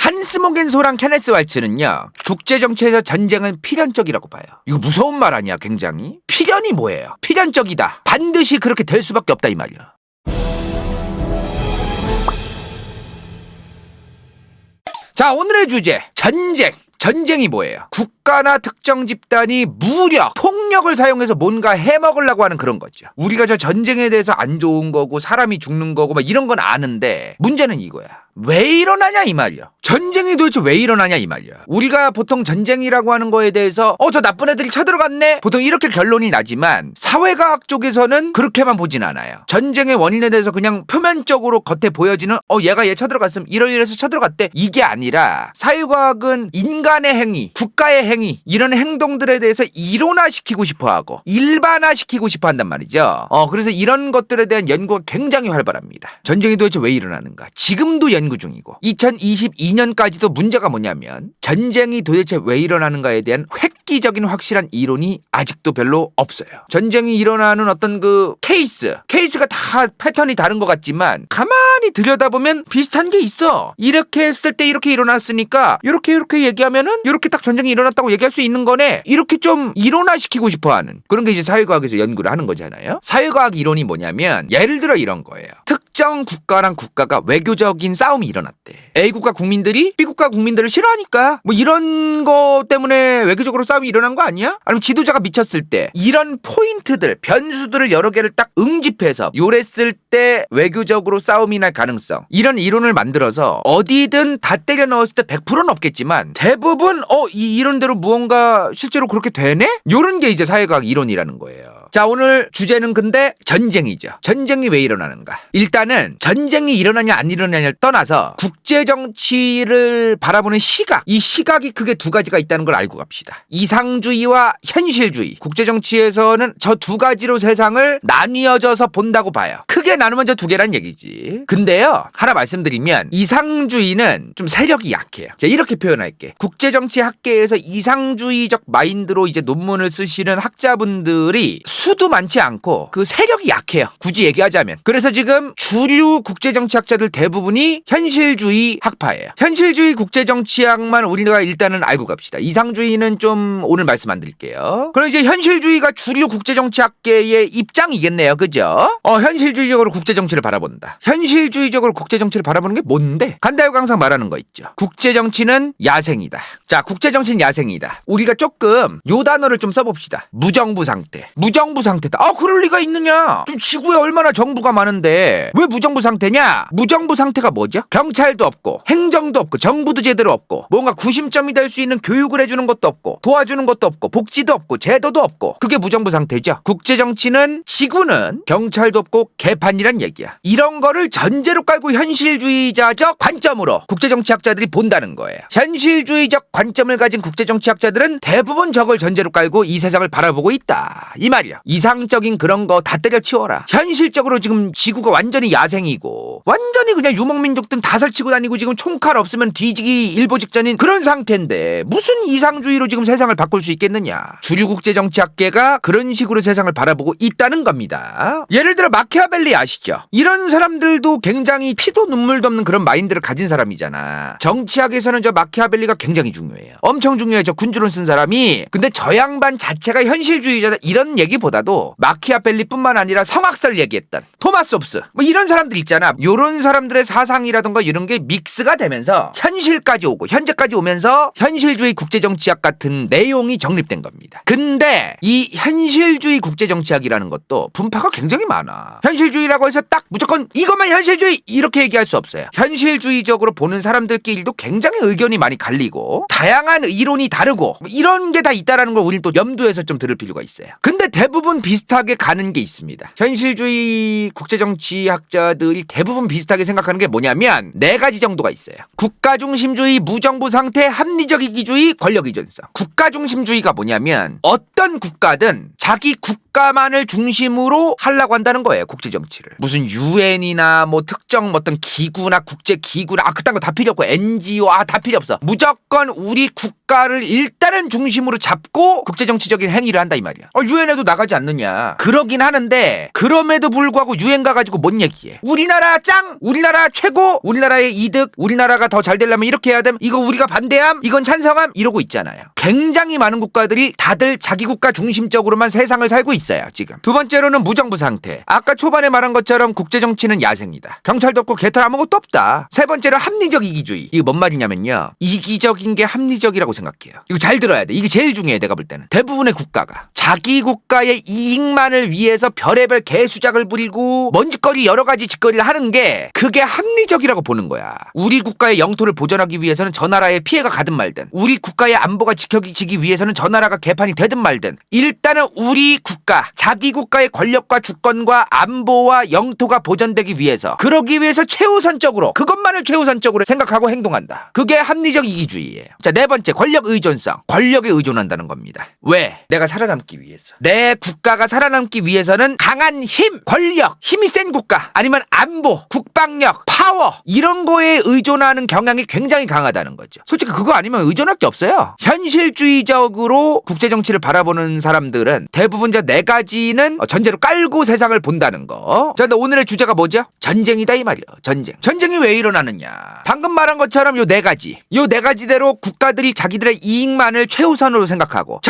한스 모겐소랑 케네스 왈츠는요, 국제정치에서 전쟁은 필연적이라고 봐요. 이거 무서운 말 아니야, 굉장히? 필연이 뭐예요? 필연적이다. 반드시 그렇게 될 수밖에 없다 이 말이야. 자, 오늘의 주제, 전쟁. 전쟁이 뭐예요? 국가나 특정 집단이 무력, 폭력을 사용해서 뭔가 해먹으려고 하는 그런 거죠. 우리가 저 전쟁에 대해서 안 좋은 거고 사람이 죽는 거고 막 이런 건 아는데 문제는 이거야. 왜 일어나냐 이 말이야. 전쟁이 도대체 왜 일어나냐 이 말이야. 우리가 보통 전쟁이라고 하는 거에 대해서 저 나쁜 애들이 쳐들어갔네? 보통 이렇게 결론이 나지만 사회과학 쪽에서는 그렇게만 보진 않아요. 전쟁의 원인에 대해서 그냥 표면적으로 겉에 보여지는 얘가 얘 쳐들어갔으면 이러이러해서 쳐들어갔대. 이게 아니라 사회과학은 인간의 행위, 국가의 행위 이런 행동들에 대해서 이론화시키고 싶어하고 일반화시키고 싶어한단 말이죠. 그래서 이런 것들에 대한 연구가 굉장히 활발합니다. 전쟁이 도대체 왜 일어나는가? 지금도 연구 중이고 2022년까지도 문제가 뭐냐면 전쟁이 도대체 왜 일어나는가에 대한 획기적인 확실한 이론이 아직도 별로 없어요. 전쟁이 일어나는 어떤 그 케이스가 다 패턴이 다른 것 같지만 가만히 들여다보면 비슷한 게 있어. 이렇게 했을 때 이렇게 일어났으니까 이렇게 얘기하면은 이렇게 딱 전쟁이 일어났다고 얘기할 수 있는 거네. 이렇게 좀 이론화시키고 싶어하는 그런 게 이제 사회과학에서 연구를 하는 거잖아요. 사회과학 이론이 뭐냐면 예를 들어 이런 거예요. 특정 국가랑 국가가 외교적인 싸움이 일어났대. A국가 국민들이 B국가 국민들을 싫어하니까 뭐 이런 거 때문에 외교적으로 싸움이 일어난 거 아니야? 아니면 지도자가 미쳤을 때 이런 포인트들, 변수들을 여러 개를 딱 응집해서 요랬을 때 외교적으로 싸움이 날 가능성 이런 이론을 만들어서 어디든 다 때려 넣었을 때 100%는 없겠지만 대부분 이 이론대로 무언가 실제로 그렇게 되네? 요런 게 이제 사회과학 이론이라는 거예요. 자, 오늘 주제는 근데 전쟁이죠. 전쟁이 왜 일어나는가? 일단은 전쟁이 일어나냐 안 일어나냐를 떠나서 국제정치를 바라보는 시각, 이 시각이 크게 두 가지가 있다는 걸 알고 갑시다. 이상주의와 현실주의. 국제정치에서는 저 두 가지로 세상을 나뉘어져서 본다고 봐요. 크게 나누면 저 두 개란 얘기지. 근데요, 하나 말씀드리면 이상주의는 좀 세력이 약해요. 제가 이렇게 표현할게. 국제정치 학계에서 이상주의적 마인드로 이제 논문을 쓰시는 학자분들이 수도 많지 않고 그 세력이 약해요. 굳이 얘기하자면. 그래서 지금 주류 국제정치학자들 대부분이 현실주의 학파예요. 현실주의 국제정치학만 우리가 일단은 알고 갑시다. 이상주의는 좀 오늘 말씀 안 드릴게요. 그럼 이제 현실주의가 주류 국제정치학계의 입장이겠네요. 그죠? 현실주의적으로 국제정치를 바라본다. 현실주의적으로 국제정치를 바라보는 게 뭔데? 간다요 항상 말하는 거 있죠. 국제정치는 야생이다. 자, 국제정치는 야생이다. 우리가 조금 요 단어를 좀 써봅시다. 무정부 상태. 무정부 상태다. 그럴 리가 있느냐? 좀 지구에 얼마나 정부가 많은데 왜 무정부 상태냐? 무정부 상태가 뭐죠? 경찰도 없고 행정도 없고 정부도 제대로 없고 뭔가 구심점이 될 수 있는 교육을 해주는 것도 없고 도와주는 것도 없고 복지도 없고 제도도 없고 그게 무정부 상태죠. 국제정치는 지구는 경찰도 없고 개판이란 얘기야. 이런 거를 전제로 깔고 현실주의자적 관점으로 국제정치학자들이 본다는 거예요. 현실주의적 관점을 가진 국제정치학자들은 대부분 저걸 전제로 깔고 이 세상을 바라보고 있다. 이 말이야. 이상적인 그런 거 다 때려치워라. 현실적으로 지금 지구가 완전히 야생이고 완전히 그냥 유목민족들 다 설치고 다니고 지금 총칼 없으면 뒤지기 일보 직전인 그런 상태인데 무슨 이상주의로 지금 세상을 바꿀 수 있겠느냐. 주류 국제정치학계가 그런 식으로 세상을 바라보고 있다는 겁니다. 예를 들어 마키아벨리 아시죠? 이런 사람들도 굉장히 피도 눈물도 없는 그런 마인드를 가진 사람이잖아. 정치학에서는 저 마키아벨리가 굉장히 중요해요. 엄청 중요해요. 저 군주론 쓴 사람이. 근데 저 양반 자체가 현실주의자다 이런 얘기보다도 마키아벨리뿐만 아니라 성악설 얘기했던 토마스 홉스 뭐 이런 사람들 있잖아. 요런 사람들의 사상이라던가 이런 게 믹스가 되면서 현실까지 오고 현재까지 오면서 현실주의 국제정치학 같은 내용이 정립된 겁니다. 근데 이 현실주의 국제정치학이라는 것도 분파가 굉장히 많아. 현실주의라고 해서 딱 무조건 이것만 현실주의 이렇게 얘기할 수 없어요. 현실주의적으로 보는 사람들끼리도 굉장히 의견이 많이 갈리고 다양한 이론이 다르고 뭐 이런 게 다 있다라는 걸 우리는 또 염두에서 좀 들을 필요가 있어요. 근데 대부분 비슷하게 가는 게 있습니다. 현실주의 국제정치학자들이 대부분 비슷하게 생각하는 게 뭐냐면 4가지 정도가 있어요. 국가중심주의, 무정부 상태, 합리적 이기주의, 권력의존성. 국가중심주의가 뭐냐면 어떤 국가든 자기 국가만을 중심으로 하려고 한다는 거예요. 국제정치를. 무슨 UN이나 뭐 특정 어떤 기구나 국제기구나 그딴 거 다 필요 없고 NGO 다 필요 없어. 무조건 우리 국가를 일단은 북한은 중심으로 잡고 국제정치적인 행위를 한다 이 말이야. 유엔에도 나가지 않느냐. 그러긴 하는데 그럼에도 불구하고 유엔 가가지고 뭔 얘기해. 우리나라 짱! 우리나라 최고! 우리나라의 이득! 우리나라가 더 잘 되려면 이렇게 해야 됨. 이거 우리가 반대함? 이건 찬성함? 이러고 있잖아요. 굉장히 많은 국가들이 다들 자기 국가 중심적으로만 세상을 살고 있어요 지금. 두 번째로는 무정부 상태. 아까 초반에 말한 것처럼 국제정치는 야생이다. 경찰도 없고 개털 아무것도 없다. 세 번째로 합리적 이기주의. 이게 뭔 말이냐면요, 이기적인 게 합리적이라고 생각해요. 이거 잘 들어야 돼. 이게 제일 중요해. 내가 볼 때는 대부분의 국가가 자기 국가의 이익만을 위해서 별의별 개수작을 부리고 먼지거리 여러 가지 짓거리를 하는 게 그게 합리적이라고 보는 거야. 우리 국가의 영토를 보존하기 위해서는 저 나라에 피해가 가든 말든, 우리 국가의 안보가 지켜지기 위해서는 저 나라가 개판이 되든 말든, 일단은 우리 국가, 자기 국가의 권력과 주권과 안보와 영토가 보존되기 위해서, 그러기 위해서 최우선적으로, 그것만을 최우선적으로 생각하고 행동한다. 그게 합리적 이기주의예요. 자, 네 번째, 권력 의존성. 권력에 의존한다는 겁니다. 왜? 내가 살아남기 위해서. 내 국가가 살아남기 위해서는 강한 힘, 권력, 힘이 센 국가, 아니면 안보, 국방력, 파워, 이런 거에 의존하는 경향이 굉장히 강하다는 거죠. 솔직히 그거 아니면 의존할 게 없어요. 현실주의적으로 국제정치를 바라보는 사람들은 대부분 저 네 가지는 전제로 깔고 세상을 본다는 거. 자, 근데 오늘의 주제가 뭐죠? 전쟁이다 이 말이요. 전쟁. 전쟁이 왜 일어나느냐. 방금 말한 것처럼 요 네 가지대로 국가들이 자기들의 이익만을 최우선으로 생각하고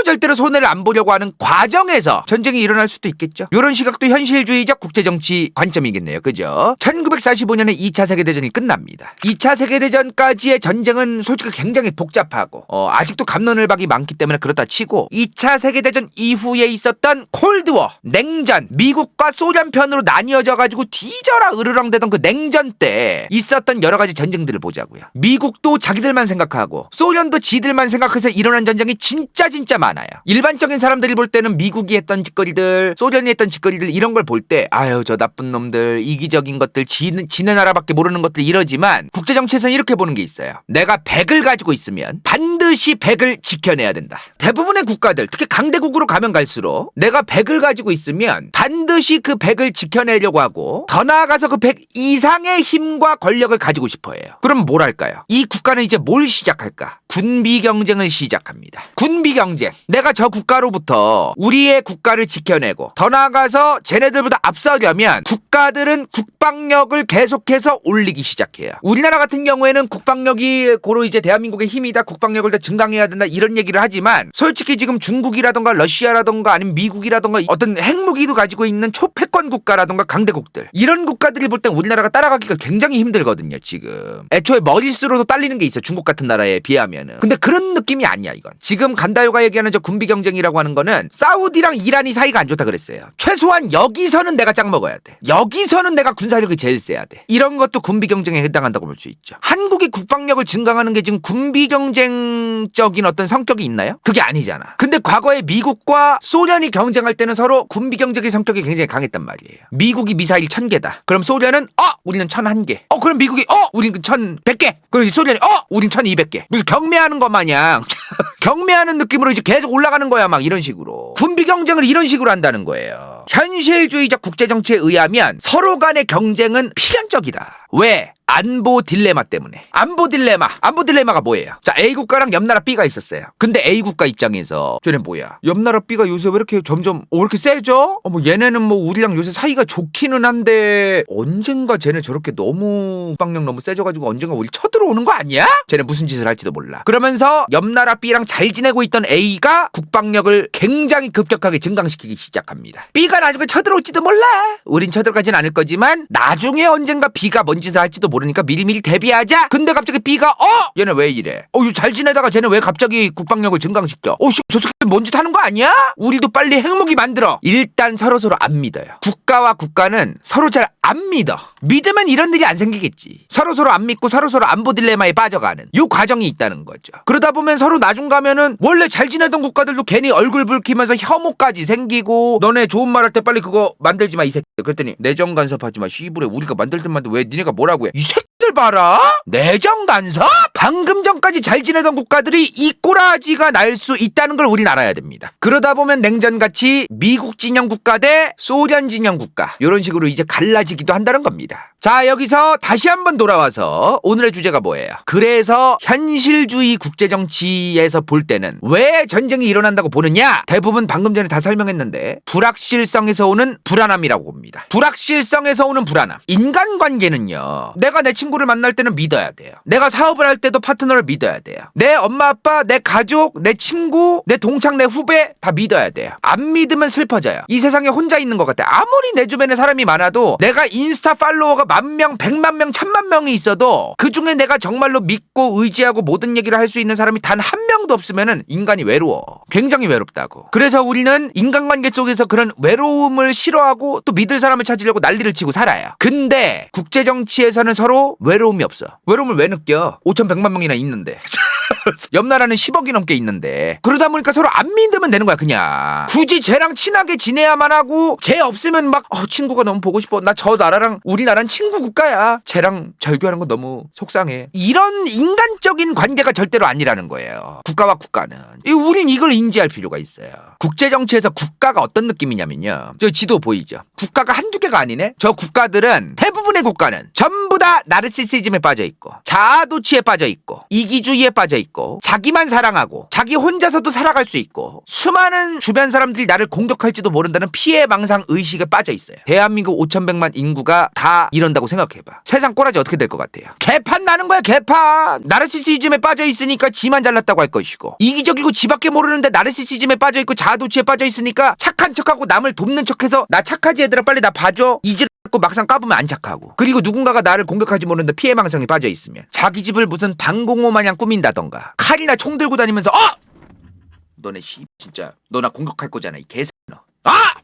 절대로 손해를 안 보려고 하는 과정에서 전쟁이 일어날 수도 있겠죠. 이런 시각도 현실주의적 국제정치 관점이겠네요. 그죠? 1945년에 2차 세계대전이 끝납니다. 2차 세계대전까지의 전쟁은 솔직히 굉장히 복잡하고 아직도 갑론을박이 많기 때문에 그렇다 치고, 2차 세계대전 이후에 있었던 콜드워, 냉전, 미국과 소련 편으로 나뉘어져 가지고 뒤져라 으르렁대던 그 냉전 때 있었던 여러 가지 전쟁들을 보자고요. 미국도 자기들만 생각하고 소련도 지들만 생각해서 일어난 전쟁이 진짜 많아요. 일반적인 사람들이 볼 때는 미국이 했던 짓거리들, 소련이 했던 짓거리들, 이런 걸 볼 때 아유 저 나쁜 놈들, 이기적인 것들, 지네 나라밖에 모르는 것들, 이러지만 국제정치에서는 이렇게 보는 게 있어요. 내가 100을 가지고 있으면 반드시 100을 지켜내야 된다. 대부분의 국가들, 특히 강대국으로 가면 갈수록 내가 100을 가지고 있으면 반드시 그 100을 지켜내려고 하고, 더 나아가서 그 100 이상의 힘과 권력을 가지고 싶어 해요. 그럼 뭘 할까요? 이 국가는 이제 뭘 시작할까? 군비 경쟁을 시작합니다. 군비 경쟁. 내가 저 국가로부터 우리의 국가를 지켜내고, 더 나아가서 쟤네들보다 앞서려면 국가들은 국방력을 계속해서 올리기 시작해요. 우리나라 같은 경우에는 국방력이 고로 이제 대한민국의 힘이다, 국방력을 더 증강해야 된다, 이런 얘기를 하지만 솔직히 지금 중국이라던가 러시아라던가 아니면 미국이라던가 어떤 핵무기도 가지고 있는 초패권 국가라던가 강대국들, 이런 국가들이 볼 땐 우리나라가 따라가기가 굉장히 힘들거든요. 지금 애초에 머릿수로도 딸리는 게 있어, 중국 같은 나라에 비하면은. 근데 그런 느낌이 아니야. 이건 지금 간다요가 얘기하는 저 군비 경쟁이라고 하는 거는 사우디랑 이란이 사이가 안 좋다 그랬어요. 최소한 여기서는 내가 짱 먹어야 돼. 여기서는 내가 군사력이 제일 세야 돼. 이런 것도 군비 경쟁에 해당한다고 볼 수 있죠. 한국이 국방력을 증강하는 게 지금 군비 경쟁적인 어떤 성격이 있나요? 그게 아니잖아. 근데 과거에 미국과 소련이 경쟁할 때는 서로 군비 경쟁의 성격이 굉장히 강했단 말이에요. 미국이 미사일 1000개다. 그럼 소련은 우리는 1001개. 그럼 미국이 우리는 1100개. 그럼 소련이 우린 1200개. 무슨 경매하는 것 마냥 경매하는 느낌으로 이제 계속 올라가는 거야. 막 이런 식으로 군비 경쟁을 이런 식으로 한다는 거예요. 현실주의적 국제정치에 의하면 서로 간의 경쟁은 필연적이다. 왜? 안보 딜레마 때문에. 안보 딜레마가 뭐예요? 자, A국가랑 옆나라 B가 있었어요. 근데 A국가 입장에서 쟤네 뭐야, 옆나라 B가 요새 왜 이렇게 점점 왜 이렇게 세죠? 얘네는 뭐 우리랑 요새 사이가 좋기는 한데 언젠가 쟤네 저렇게 너무 국방력 너무 세져가지고 언젠가 우리 쳐들어오는 거 아니야? 쟤네 무슨 짓을 할지도 몰라. 그러면서 옆나라 B랑 잘 지내고 있던 A가 국방력을 굉장히 급격하게 증강시키기 시작합니다. B가 나중에 쳐들어올지도 몰라. 우린 쳐들어가진 않을 거지만 나중에 언젠가 B가 뭔 짓을 할지도 모르니까 미리미리 대비하자. 근데 갑자기 B가 얘네 왜 이래? 잘 지내다가 쟤네 왜 갑자기 국방력을 증강시켜? 저 새끼 뭔 짓 하는 거 아니야? 우리도 빨리 핵무기 만들어. 일단 서로 안 믿어요. 국가와 국가는 서로 잘 안 믿어. 믿으면 이런 일이 안 생기겠지. 서로 안 믿고 서로 안보 딜레마에 빠져가는 요 과정이 있다는 거죠. 그러다 보면 서로 나중 가면은 원래 잘 지내던 국가들도 괜히 얼굴 붉히면서 혐오까지 생기고, 너네 좋은 말 할 때 빨리 그거 만들지 마 이 새끼. 그랬더니 내정 간섭하지 마 씨부레, 우리가 만들든 왜 니네가 뭐라고 해. 이 새끼들 봐라. 내정 간섭? 방금 전까지 잘 지내던 국가들이 이 꼬라지가 날 수 있다는 걸 우린 알아야 됩니다. 그러다 보면 냉전같이 미국 진영 국가 대 소련 진영 국가, 이런 식으로 이제 갈라지기도 한다는 겁니다. 자, 자, 여기서 다시 한번 돌아와서 오늘의 주제가 뭐예요? 그래서 현실주의 국제정치에서 볼 때는 왜 전쟁이 일어난다고 보느냐? 대부분 방금 전에 다 설명했는데 불확실성에서 오는 불안함이라고 봅니다. 불확실성에서 오는 불안함. 인간관계는요, 내가 내 친구를 만날 때는 믿어야 돼요. 내가 사업을 할 때도 파트너를 믿어야 돼요. 내 엄마 아빠, 내 가족, 내 친구, 내 동창, 내 후배 다 믿어야 돼요. 안 믿으면 슬퍼져요. 이 세상에 혼자 있는 것 같아. 아무리 내 주변에 사람이 많아도 내가 인스타 팔로워가 10,000명, 1,000,000명, 1,000,000명이 있어도 그중에 내가 정말로 믿고 의지하고 모든 얘기를 할 수 있는 사람이 단 한 명도 없으면은 인간이 외로워. 굉장히 외롭다고. 그래서 우리는 인간관계 속에서 그런 외로움을 싫어하고 또 믿을 사람을 찾으려고 난리를 치고 살아요. 근데 국제정치에서는 서로 외로움이 없어. 외로움을 왜 느껴? 5,100만 명이나 있는데. 옆 나라는 10억이 넘게 있는데. 그러다 보니까 서로 안 믿으면 되는 거야. 그냥 굳이 쟤랑 친하게 지내야만 하고, 쟤 없으면 막 친구가 너무 보고 싶어, 나 저 나라랑 우리나라는 친구 국가야, 쟤랑 절교하는 거 너무 속상해, 이런 인간적인 관계가 절대로 아니라는 거예요. 국가와 국가는. 우린 이걸 인지할 필요가 있어요. 국제정치에서 국가가 어떤 느낌이냐면요, 저 지도 보이죠? 국가가 한두 개가 아니네. 저 국가들은, 대부분의 국가는 전부 다 나르시시즘에 빠져있고, 자아도취에 빠져있고, 이기주의에 빠져있고, 자기만 사랑하고 자기 혼자서도 살아갈 수 있고, 수많은 주변 사람들이 나를 공격할지도 모른다는 피해망상 의식에 빠져있어요. 대한민국 5,100만 인구가 다 이런다고 생각해봐. 세상 꼬라지 어떻게 될 것 같아요? 개판 나는 거야, 개판. 나르시시즘에 빠져있으니까 지만 잘났다고 할 것이고, 이기적이고 지밖에 모르는데 나르시시즘에 빠져있고 자아도취에 빠져있으니까 착한 척하고 남을 돕는 척해서 나 착하지 얘들아 빨리 나 봐줘 이지랄 고 막상 까보면 안 착하고, 그리고 누군가가 나를 공격할지 모르는데 피해망상에 빠져있으면 자기 집을 무슨 방공호 마냥 꾸민다던가 칼이나 총 들고 다니면서 너네 진짜 너 나 공격할 거잖아 이 개새끼 너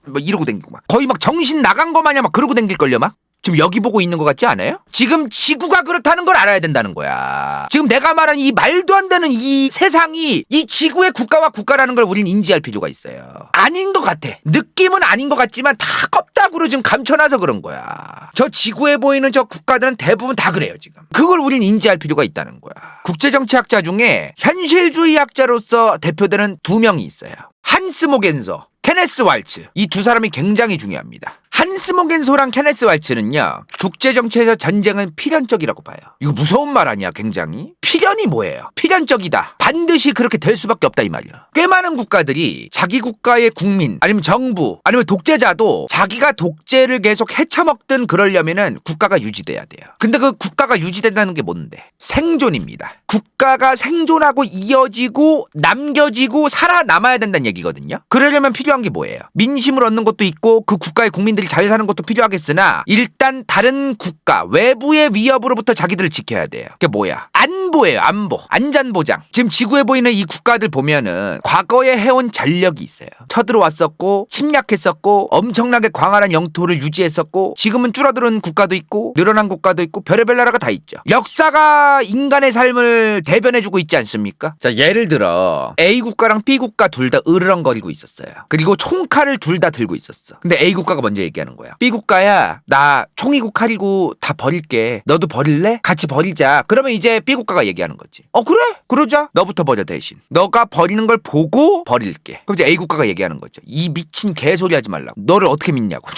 막 이러고 댕기고 막 거의 막 정신 나간 거 마냥 막 그러고 댕길걸요. 막 지금 여기 보고 있는 것 같지 않아요? 지금 지구가 그렇다는 걸 알아야 된다는 거야. 지금 내가 말한 이 말도 안 되는 이 세상이 이 지구의 국가와 국가라는 걸 우린 인지할 필요가 있어요. 아닌 것 같아. 느낌은 아닌 것 같지만 다 껍데기로 지금 감춰놔서 그런 거야. 저 지구에 보이는 저 국가들은 대부분 다 그래요 지금. 그걸 우린 인지할 필요가 있다는 거야. 국제정치학자 중에 현실주의학자로서 대표되는 두 명이 있어요. 한스 모겐소, 케네스 왈츠. 이 두 사람이 굉장히 중요합니다. 한스 모겐소랑 케네스 왈츠는요, 국제정치에서 전쟁은 필연적이라고 봐요. 이거 무서운 말 아니야? 굉장히. 필연이 뭐예요? 필연적이다. 반드시 그렇게 될 수밖에 없다 이 말이야. 꽤 많은 국가들이 자기 국가의 국민 아니면 정부 아니면 독재자도 자기가 독재를 계속 헤쳐먹든 그러려면은 국가가 유지돼야 돼요. 근데 그 국가가 유지된다는 게 뭔데? 생존입니다. 국가가 생존하고 이어지고 남겨지고 살아남아야 된다는 얘기거든요. 그러려면 필요한 게 뭐예요? 민심을 얻는 것도 있고 그 국가의 국민들이 잘 사는 것도 필요하겠으나, 일단 다른 국가 외부의 위협으로부터 자기들을 지켜야 돼요. 그게 뭐야? 안보예요. 안보. 안전보장. 지금 지구에 보이는 이 국가들 보면은 과거에 해온 전력이 있어요. 쳐들어왔었고 침략했었고 엄청나게 광활한 영토를 유지했었고, 지금은 줄어드는 국가도 있고 늘어난 국가도 있고 별의별 나라가 다 있죠. 역사가 인간의 삶을 대변해주고 있지 않습니까? 자, 예를 들어 A 국가랑 B 국가 둘 다 으르렁거리고 있었어요. 그리고 총칼을 둘 다 들고 있었어. 근데 A 국가가 먼저 얘기하는 거야. B 국가야, 나 총이고 칼이고 다 버릴게. 너도 버릴래? 같이 버리자. 그러면 이제 B 국가가 얘기하는 거지. 그래? 그러자. 너부터 버려 대신. 너가 버리는 걸 보고 버릴게. 그럼 이제 A 국가가 얘기하는 거죠. 이 미친 개소리 하지 말라고. 너를 어떻게 믿냐고.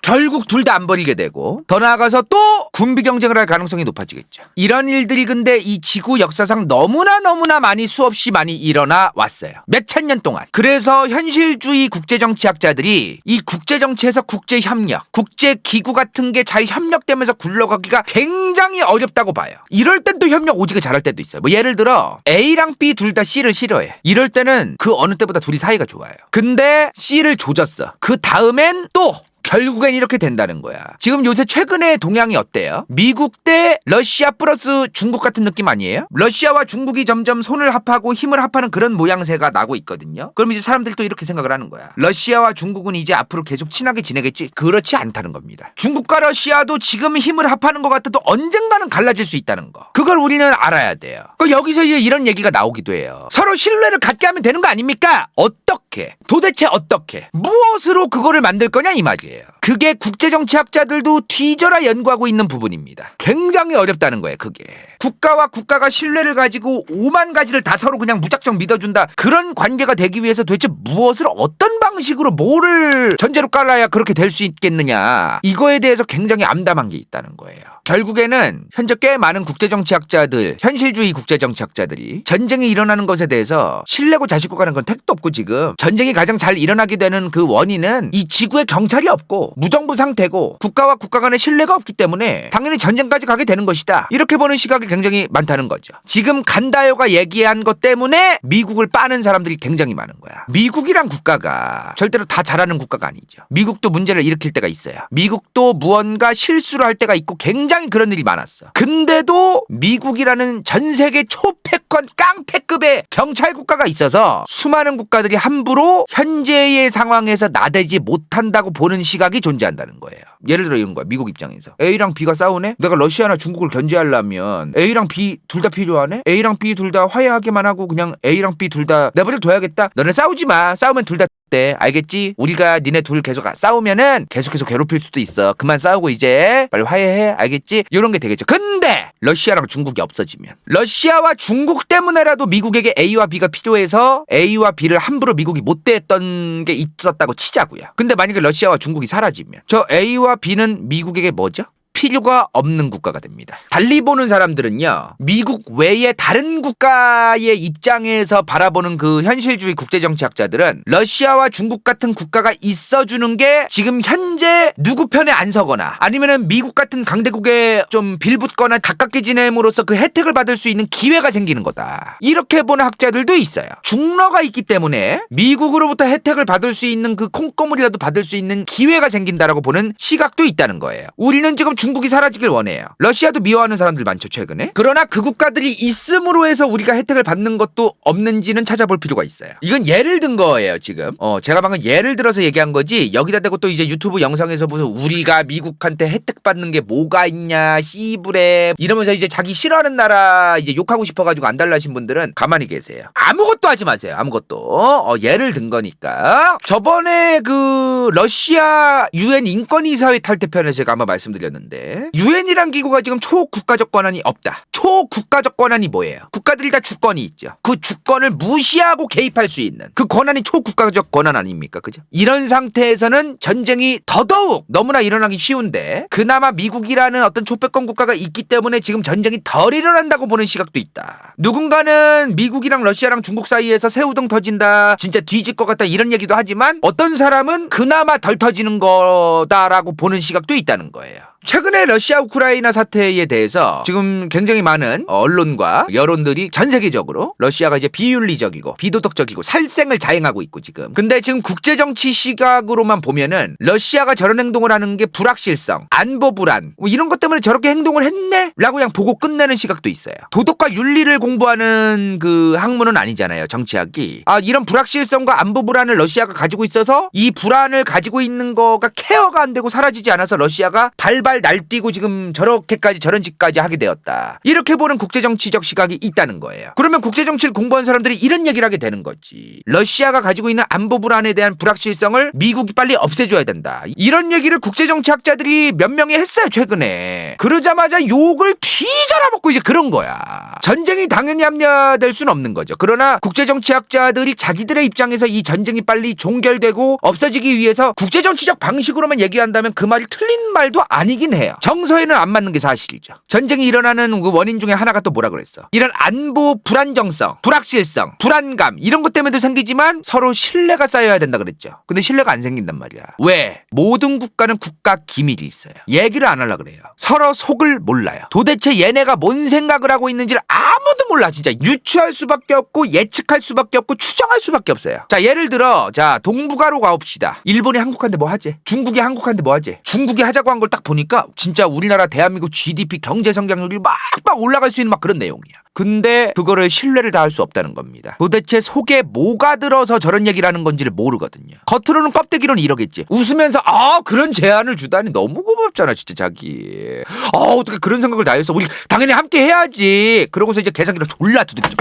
결국 둘 다 안 버리게 되고, 더 나아가서 또 군비 경쟁을 할 가능성이 높아지겠죠. 이런 일들이 근데 이 지구 역사상 너무나 많이 수없이 많이 일어나 왔어요. 몇천 년 동안. 그래서 현실주의 국제정치학자들이 이 국제정치에서 국제협력, 국제기구 같은 게 잘 협력되면서 굴러가기가 굉장히 어렵다고 봐요. 이럴 땐 또 협력 오지게 잘할 때도 있어요. 뭐 예를 들어 A랑 B 둘 다 C를 싫어해. 이럴 때는 그 어느 때보다 둘이 사이가 좋아요. 근데 C를 조졌어. 그 다음엔 또 결국엔 이렇게 된다는 거야. 지금 요새 최근에 동향이 어때요? 미국 대 러시아 플러스 중국 같은 느낌 아니에요? 러시아와 중국이 점점 손을 합하고 힘을 합하는 그런 모양새가 나고 있거든요. 그럼 이제 사람들이 또 이렇게 생각을 하는 거야. 러시아와 중국은 이제 앞으로 계속 친하게 지내겠지? 그렇지 않다는 겁니다. 중국과 러시아도 지금 힘을 합하는 것 같아도 언젠가는 갈라질 수 있다는 거. 그걸 우리는 알아야 돼요. 여기서 이제 이런 얘기가 나오기도 해요. 서로 신뢰를 갖게 하면 되는 거 아닙니까? 어떻게? 도대체 어떻게? 무엇으로 그거를 만들 거냐 이 말이에요. 그게 국제정치학자들도 뒤져라 연구하고 있는 부분입니다. 굉장히 어렵다는 거예요. 그게 국가와 국가가 신뢰를 가지고 5만 가지를 다 서로 그냥 무작정 믿어준다, 그런 관계가 되기 위해서 도대체 무엇을 어떤 방식으로 뭐를 전제로 깔아야 그렇게 될 수 있겠느냐, 이거에 대해서 굉장히 암담한 게 있다는 거예요. 결국에는 현재 꽤 많은 국제정치학자들, 현실주의 국제정치학자들이 전쟁이 일어나는 것에 대해서 신뢰고 자식고 가는 건 택도 없고, 지금 전쟁이 가장 잘 일어나게 되는 그 원인은 이 지구에 경찰이 없고 무정부 상태고 국가와 국가 간의 신뢰가 없기 때문에 당연히 전쟁까지 가게 되는 것이다, 이렇게 보는 시각이 굉장히 많다는 거죠. 지금 간다요가 얘기한 것 때문에 미국을 빠는 사람들이 굉장히 많은 거야. 미국이란 국가가 절대로 다 잘하는 국가가 아니죠. 미국도 문제를 일으킬 때가 있어요. 미국도 무언가 실수를 할 때가 있고 굉장히 그런 일이 많았어. 근데도 미국이라는 전 세계 초패권 깡패급의 경찰 국가가 있어서 수많은 국가들이 함부로 현재의 상황에서 나대지 못한다고 보는 시각이 존재한다는 거예요. 예를 들어 이런 거야. 미국 입장에서 A랑 B가 싸우네? 내가 러시아나 중국을 견제하려면 A랑 B 둘 다 필요하네? A랑 B 둘 다 화해하게만 하고 그냥 A랑 B 둘 다 내버려 둬야겠다. 너네 싸우지 마. 싸우면 둘 다 때 알겠지? 우리가 니네 둘 계속 싸우면은 계속해서 괴롭힐 수도 있어. 그만 싸우고 이제 빨리 화해해. 알겠지? 이런 게 되겠죠. 근데 러시아랑 중국이 없어지면, 러시아와 중국 때문에라도 미국에게 A와 B가 필요해서 A와 B를 함부로 미국이 못 대했던 게 있었다고 치자고요. 근데 만약에 러시아와 중국이 사라지면 저 A와 B는 미국에게 뭐죠? 필요가 없는 국가가 됩니다. 달리 보는 사람들은요, 미국 외의 다른 국가의 입장에서 바라보는 그 현실주의 국제정치학자들은 러시아와 중국 같은 국가가 있어주는 게 지금 현재 누구 편에 안 서거나 아니면은 미국 같은 강대국에 좀 빌붙거나 가깝게 지냄으로써 그 혜택을 받을 수 있는 기회가 생기는 거다, 이렇게 보는 학자들도 있어요. 중러가 있기 때문에 미국으로부터 혜택을 받을 수 있는 그 콩고물이라도 받을 수 있는 기회가 생긴다라고 보는 시각도 있다는 거예요. 우리는 지금 중국이 사라지길 원해요. 러시아도 미워하는 사람들 많죠, 최근에. 그러나 그 국가들이 있음으로 해서 우리가 혜택을 받는 것도 없는지는 찾아볼 필요가 있어요. 이건 예를 든 거예요, 지금. 제가 방금 예를 들어서 얘기한 거지, 여기다 대고 또 이제 유튜브 영상에서 무슨 우리가 미국한테 혜택 받는 게 뭐가 있냐, 씨부레 이러면서 이제 자기 싫어하는 나라 이제 욕하고 싶어가지고 안 달라신 분들은 가만히 계세요. 아무것도 하지 마세요. 아무것도. 예를 든 거니까. 저번에 그 러시아 UN 인권이사회 탈퇴 편에서 제가 한번 말씀드렸는데, 유엔이란 기구가 지금 초국가적 권한이 없다. 초국가적 권한이 뭐예요? 국가들이 다 주권이 있죠. 그 주권을 무시하고 개입할 수 있는 그 권한이 초국가적 권한 아닙니까? 그죠? 이런 상태에서는 전쟁이 더더욱 너무나 일어나기 쉬운데, 그나마 미국이라는 어떤 초패권 국가가 있기 때문에 지금 전쟁이 덜 일어난다고 보는 시각도 있다. 누군가는 미국이랑 러시아랑 중국 사이에서 새우등 터진다, 진짜 뒤질 것 같다, 이런 얘기도 하지만 어떤 사람은 그나마 덜 터지는 거다라고 보는 시각도 있다는 거예요. 최근에 러시아 우크라이나 사태에 대해서 지금 굉장히 많은 언론과 여론들이 전 세계적으로 러시아가 이제 비윤리적이고 비도덕적이고 살생을 자행하고 있고 지금. 근데 지금 국제정치 시각으로만 보면은 러시아가 저런 행동을 하는 게 불확실성, 안보 불안, 뭐 이런 것 때문에 저렇게 행동을 했네? 라고 그냥 보고 끝내는 시각도 있어요. 도덕과 윤리를 공부하는 그 학문은 아니잖아요, 정치학이. 이런 불확실성과 안보 불안을 러시아가 가지고 있어서 이 불안을 가지고 있는 거가 케어가 안 되고 사라지지 않아서 러시아가 발발 날뛰고 지금 저렇게까지 저런 짓까지 하게 되었다, 이렇게 보는 국제정치적 시각이 있다는 거예요. 그러면 국제정치를 공부한 사람들이 이런 얘기를 하게 되는 거지. 러시아가 가지고 있는 안보 불안에 대한 불확실성을 미국이 빨리 없애줘야 된다, 이런 얘기를 국제정치학자들이 몇 명이 했어요, 최근에. 그러자마자 욕을 뒤져라 먹고 이제 그런 거야. 전쟁이 당연히 합리화될 수는 없는 거죠. 그러나 국제정치학자들이 자기들의 입장에서 이 전쟁이 빨리 종결되고 없어지기 위해서 국제정치적 방식으로만 얘기한다면 그 말이 틀린 말도 아니긴 해요. 정서에는 안 맞는 게 사실이죠. 전쟁이 일어나는 그 원인 중에 하나가 또 뭐라 그랬어? 이런 안보 불안정성, 불확실성, 불안감 이런 것 때문에도 생기지만 서로 신뢰가 쌓여야 된다 그랬죠. 근데 신뢰가 안 생긴단 말이야. 왜? 모든 국가는 국가 기밀이 있어요. 얘기를 안 하려고 그래요. 서로 속을 몰라요. 도대체 얘네가 뭔 생각을 하고 있는지를 아무도 몰라. 진짜 유추할 수밖에 없고 예측할 수밖에 없고 추정할 수밖에 없어요. 자, 예를 들어 동북아로 가봅시다. 일본이 한국한테 뭐 하지? 중국이 한국한테 뭐 하지? 중국이 하자고 한 걸 딱 보니까 진짜 우리나라 대한민국 GDP 경제 성장률이 막 올라갈 수 있는 막 그런 내용이야. 근데 그거를 신뢰를 다할 수 없다는 겁니다. 도대체 속에 뭐가 들어서 저런 얘기를 하는 건지를 모르거든요. 겉으로는 껍데기로는 이러겠지. 웃으면서 그런 제안을 주다니 너무 고맙잖아 진짜 자기. 어떻게 그런 생각을 다 했어. 우리 당연히 함께 해야지. 그러고서 이제 개사기로 졸라 두들겨.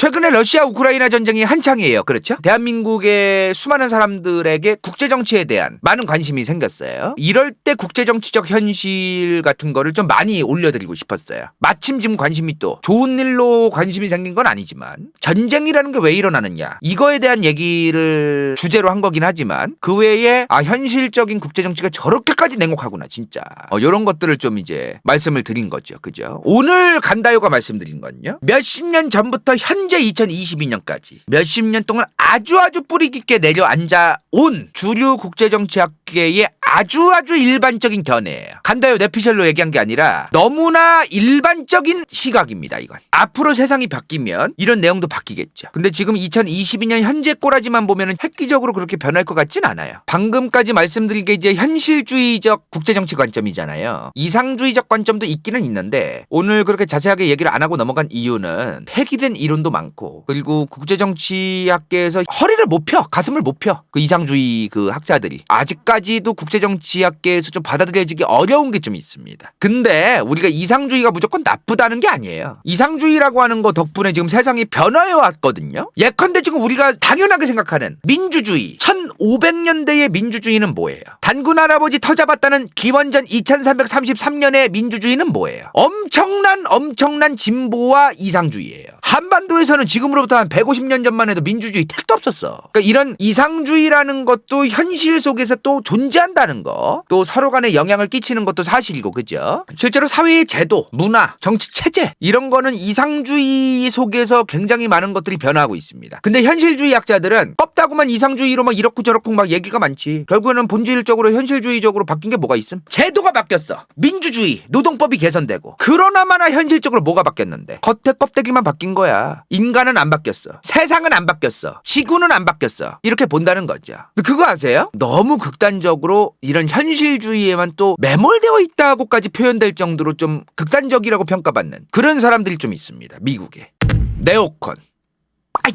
최근에 러시아 우크라이나 전쟁이 한창이에요. 그렇죠? 대한민국의 수많은 사람들에게 국제정치에 대한 많은 관심이 생겼어요. 이럴 때 국제정치적 현실 같은 거를 좀 많이 올려드리고 싶었어요. 마침 지금 관심이 또 좋은 일로 관심이 생긴 건 아니지만 전쟁이라는 게 왜 일어나느냐 이거에 대한 얘기를 주제로 한 거긴 하지만 그 외에 현실적인 국제정치가 저렇게까지 냉혹하구나 진짜 이런 것들을 좀 이제 말씀을 드린 거죠. 그죠? 오늘 간다요가 말씀드린 건요. 몇십 년 전부터 현재 2022년까지 몇십 년 동안 아주 뿌리 깊게 내려앉아 온 주류 국제정치학계의 아주 일반적인 견해예요. 간다요 내피셜로 얘기한 게 아니라 너무나 일반적인 시각입니다. 이건 앞으로 세상이 바뀌면 이런 내용도 바뀌겠죠. 근데 지금 2022년 현재 꼬라지만 보면은 획기적으로 그렇게 변할 것 같진 않아요. 방금까지 말씀드린 게 이제 현실주의적 국제정치 관점이잖아요. 이상주의적 관점도 있기는 있는데 오늘 그렇게 자세하게 얘기를 안 하고 넘어간 이유는 폐기된 이론도 많고 그리고 국제정치학계에서 허리를 못 펴, 가슴을 못 펴. 그 이상주의 그 학자들이 아직까지도 국제정치학계에서 좀 받아들여지기 어려운 게 좀 있습니다. 근데 우리가 이상주의가 무조건 나쁘다는 게 아니에요. 이상주의라고 하는 거 덕분에 지금 세상이 변화해 왔거든요. 예컨대 지금 우리가 당연하게 생각하는 민주주의 1500년대의 민주주의는 뭐예요? 단군 할아버지 터잡았다는 기원전 2333년의 민주주의는 뭐예요? 엄청난 진보와 이상주의예요. 한반도에서는 지금으로부터 한 150년 전만 해도 민주주의 택도 없었어. 그러니까 이런 이상주의라는 것도 현실 속에서 또 존재한다는 거, 또 서로 간에 영향을 끼치는 것도 사실이고, 그죠? 실제로 사회의 제도, 문화, 정치 체제 이런 거는 이상주의 속에서 굉장히 많은 것들이 변화하고 있습니다. 근데 현실주의 학자들은 껍다구만 이상주의로 막 이렇고 저렇고 막 얘기가 많지. 결국에는 본질적으로 현실주의적으로 바뀐 게 뭐가 있음? 제도가 바뀌었어. 민주주의, 노동법이 개선되고. 그러나마나 현실적으로 뭐가 바뀌었는데? 겉에 껍데기만 바뀐 거야. 인간은 안 바뀌었어. 세상은 안 바뀌었어. 지구는 안 바뀌었어. 이렇게 본다는 거죠. 근데 그거 아세요? 너무 극단적으로 이런 현실주의에만 또 매몰되어 있다고까지 표현될 정도로 좀 극단적이라고 평가받는 그런 사람들이 좀 있습니다. 미국에. 네오콘.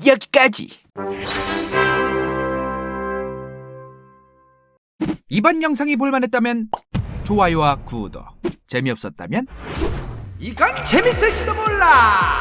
여기까지. 이번 영상이 볼만했다면 좋아요와 구독. 재미없었다면 이건 재밌을지도 몰라.